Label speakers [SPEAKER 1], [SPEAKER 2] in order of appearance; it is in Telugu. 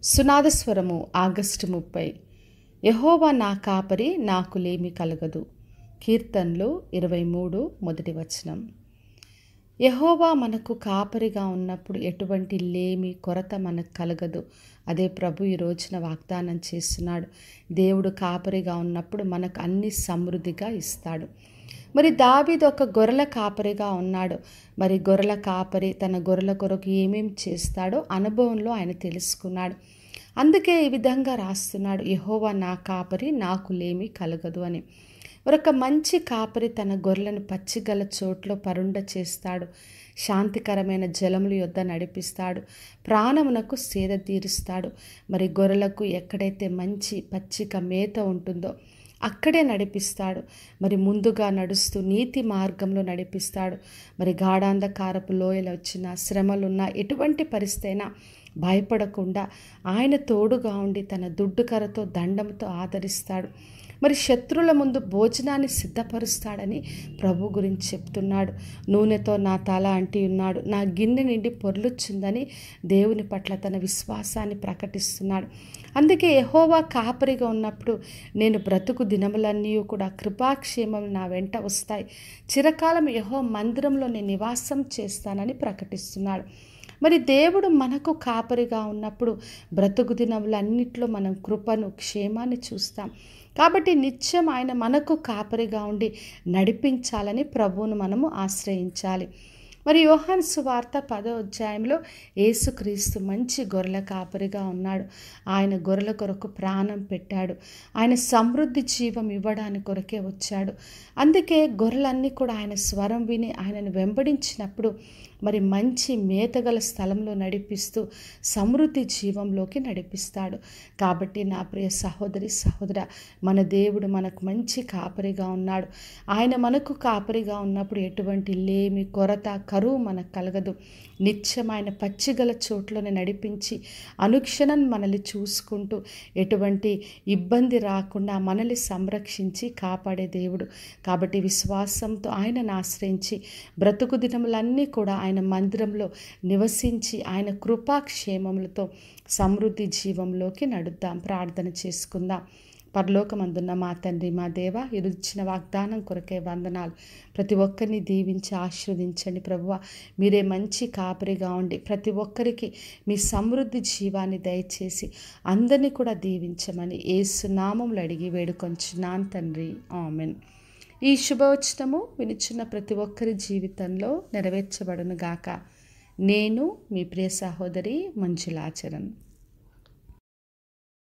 [SPEAKER 1] సునాదస్వరము ఆగస్టు 30. యెహోవా నా కాపరి, నాకు లేమి కలగదు. కీర్తనలు 23 మొదటి వచనం. యెహోవా మనకు కాపరిగా ఉన్నప్పుడు ఎటువంటి లేమి కొరత మనకు కలగదు. అదే ప్రభు ఈ రోజున వాగ్దానం చేస్తున్నాడు. దేవుడు కాపరిగా ఉన్నప్పుడు మనకు అన్ని సమృద్ధిగా ఇస్తాడు. మరి దావీదు ఒక గొర్రెల కాపరిగా ఉన్నాడు. మరి గొర్రెల కాపరి తన గొర్రెల కొరకు ఏమేమి చేస్తాడో అనుభవంలో ఆయన తెలుసుకున్నాడు. అందుకే ఈ విధంగా రాస్తున్నాడు, యెహోవా నా కాపరి, నాకు లేమి కలగదు అని. ఒక మంచి కాపరి తన గొర్రెలను పచ్చిగల చోట్లో పరుండ చేస్తాడు. శాంతికరమైన జలముల యొద్ద నడిపిస్తాడు. ప్రాణమునకు సేద తీరుస్తాడు. మరి గొర్రెలకు ఎక్కడైతే మంచి పచ్చిక మేత ఉంటుందో అక్కడే నడిపిస్తాడు. మరి ముందుగా నడుస్తూ నీతి మార్గంలో నడిపిస్తాడు. మరి గాఢాంధకారపు లోయలు వచ్చినా, శ్రమలున్నా, ఎటువంటి పరిస్థితి అయినా భయపడకుండా ఆయన తోడుగా ఉండి తన దుడ్డుకరతో దండంతో ఆదరిస్తాడు. మరి శత్రువుల ముందు భోజనాన్ని సిద్ధపరుస్తాడని ప్రభు గురించి చెప్తున్నాడు. నూనెతో నా తల అంటి ఉన్నాడు, నా గిన్నె నిండి పొర్లుచుందని దేవుని పట్ల తన విశ్వాసాన్ని ప్రకటిస్తున్నాడు. అందుకే యెహోవా కాపరిగా ఉన్నప్పుడు నేను బ్రతుకు దినములన్నీ కూడా కృపాక్షేమములు నా వెంట వస్తాయి. చిరకాలం యెహోవా మందిరంలో నేను నివాసం చేస్తానని ప్రకటిస్తున్నాడు. మరి దేవుడు మనకు కాపరిగా ఉన్నప్పుడు బ్రతుకు దినములన్నిట్లో మనం కృపను, క్షేమాన్ని చూస్తాం. కాబట్టి నిత్యం ఆయన మనకు కాపరిగా ఉండి నడిపించాలని ప్రభువును మనము ఆశ్రయించాలి. మరి యోహాను సువార్త 10వ అధ్యాయంలో యేసుక్రీస్తు మంచి గొర్రెల కాపరిగా ఉన్నాడు. ఆయన గొర్రెల కొరకు ప్రాణం పెట్టాడు. ఆయన సమృద్ధి జీవం ఇవ్వడానికి కొరకే వచ్చాడు. అందుకే గొర్రెలన్నీ కూడా ఆయన స్వరం విని ఆయనను వెంబడించినప్పుడు మరి మంచి మేతగల స్థలంలో నడిపిస్తూ సమృద్ధి జీవంలోకి నడిపిస్తాడు. కాబట్టి నా ప్రియ సహోదరి, సహోదర, మన దేవుడు మనకు మంచి కాపరిగా ఉన్నాడు. ఆయన మనకు కాపరిగా ఉన్నప్పుడు ఎటువంటి లేమి, కొరత, కరువు మనకు కలగదు. నిత్యమైన పచ్చిగల చోట్లోనే నడిపించి అనుక్షణం మనల్ని చూసుకుంటూ ఎటువంటి ఇబ్బంది రాకుండా మనల్ని సంరక్షించి కాపాడే దేవుడు. కాబట్టి విశ్వాసంతో ఆయనను ఆశ్రయించి బ్రతుకు దినములన్నీ కూడా ఆయన మందిరంలో నివసించి ఆయన కృపాక్షేమములతో సమృద్ధి జీవంలోకి నడుద్దాం. ప్రార్థన చేసుకుందాం. పరలోకమందున్న మా తండ్రి, మా దేవ, ఇచ్చిన వాగ్దానం కొరకే వందనాలు. ప్రతి ఒక్కరిని దీవించి ఆశీర్వదించండి ప్రభువా. మీరే మంచి కాపరిగా ఉండి ప్రతి ఒక్కరికి మీ సమృద్ధి జీవాన్ని దయచేసి అందరినీ కూడా దీవించమని యేసు నామములో అడిగి వేడుకొంచున్నాను తండ్రి, ఆమెన్. ఈ శుభవచనము వినిచున్న ప్రతి ఒక్కరి జీవితంలో నెరవేర్చబడును గాక. నేను మీ ప్రియ సహోదరి మంజులాచరణ్.